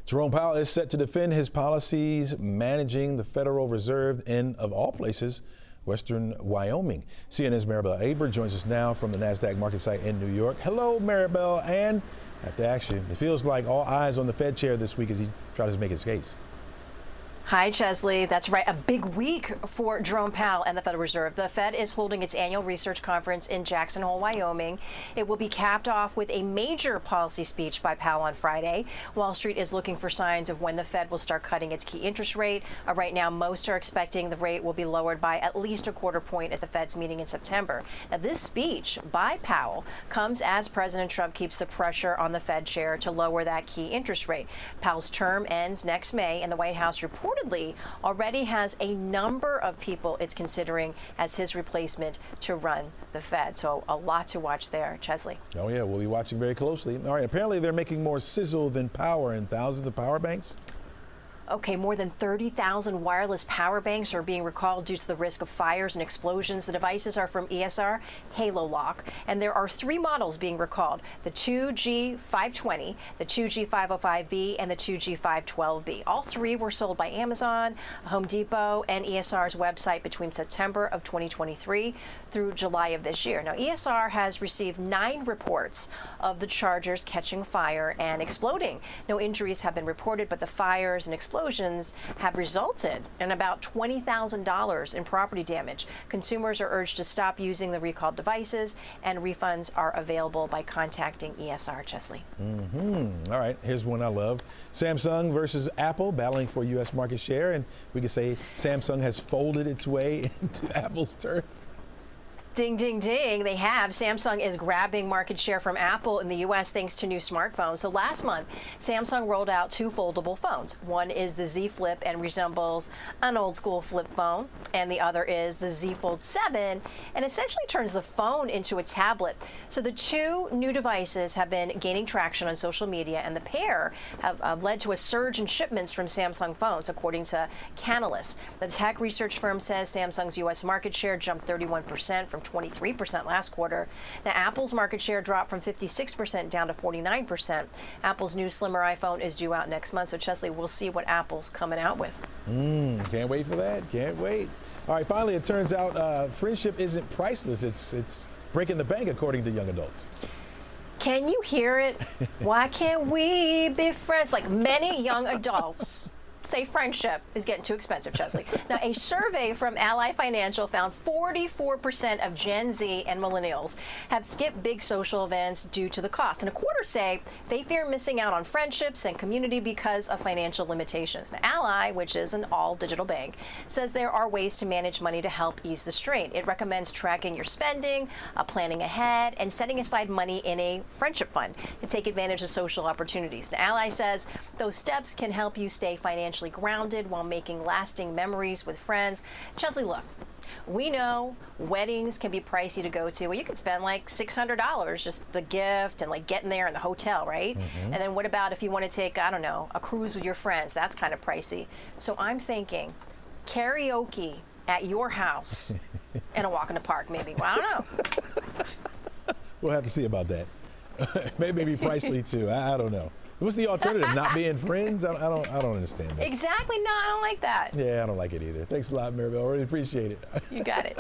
Jerome Powell is set to defend his policies managing the Federal Reserve in, of all places, western Wyoming. CNN's Maribel Aber joins us now from the NASDAQ market site in New York. Hello, Maribel, and at the action. It feels like all eyes on the Fed chair this week as he tries to make his case. Hi, Chesley. That's right. A big week for Jerome Powell and the Federal Reserve. The Fed is holding its annual research conference in Jackson Hole, Wyoming. It will be capped off with a major policy speech by Powell on Friday. Wall Street is looking for signs of when the Fed will start cutting its key interest rate. Right now, most are expecting the rate will be lowered by at least a quarter point at the Fed's meeting in September. Now, this speech by Powell comes as President Trump keeps the pressure on the Fed chair to lower that key interest rate. Powell's term ends next May, and the White House reportedly already has a number of people it's considering as his replacement to run the Fed. So a lot to watch there, Chesley. Oh yeah, we'll be watching very closely. All right, apparently they're making more sizzle than power in thousands of power banks. Okay, more than 30,000 wireless power banks are being recalled due to the risk of fires and explosions. The devices are from ESR Halo Lock, and there are 3 models being recalled: the 2G520, the 2G505B, and the 2G512B. All 3 were sold by Amazon, Home Depot, and ESR's website between September of 2023 through July of this year. Now, ESR has received 9 reports of the chargers catching fire and exploding. No injuries have been reported, but the fires and explosions have resulted in about $20,000 in property damage. Consumers are urged to stop using the recalled devices, and refunds are available by contacting ESR. Chesley. All right, here's one I love. Samsung versus Apple battling for U.S. market share, and we could say Samsung has folded its way into Apple's turf. Ding, ding, ding. They have. Samsung is grabbing market share from Apple in the U.S. thanks to new smartphones. So last month, Samsung rolled out 2 foldable phones. One is the Z Flip and resembles an old school flip phone, and the other is the Z Fold 7 and essentially turns the phone into a tablet. So the 2 new devices have been gaining traction on social media, and the pair have led to a surge in shipments from Samsung phones, according to Canalys. The tech research firm says Samsung's U.S. market share jumped 31% from 23% last quarter. Now, Apple's market share dropped from 56% down to 49%. Apple's new slimmer iPhone is due out next month, so Chesley, we'll see what Apple's coming out with. Can't wait for that. Can't wait. All right, finally, it turns out friendship isn't priceless. It's breaking the bank, according to young adults. Can you hear it? Why can't we be friends? Like many young adults say friendship is getting too expensive, Chesley. Now, a survey from Ally Financial found 44% of Gen Z and millennials have skipped big social events due to the cost. And a quarter say they fear missing out on friendships and community because of financial limitations. Now, Ally, which is an all-digital bank, says there are ways to manage money to help ease the strain. It recommends tracking your spending, planning ahead, and setting aside money in a friendship fund to take advantage of social opportunities. Now, Ally says those steps can help you stay financially grounded while making lasting memories with friends. Chesley, look, we know weddings can be pricey to go to. Well, you can spend like $600 just the gift and like getting there in the hotel, right? And then what about if you want to take, I don't know, a cruise with your friends? That's kind of pricey. So I'm thinking karaoke at your house and a walk in the park, maybe. Well, I don't know. We'll have to see about that. Maybe pricey too. I don't know. What's the alternative? Not being friends? I don't understand that. Exactly. No, I don't like that. Yeah, I don't like it either. Thanks a lot, Maribel. Really appreciate it. You got it.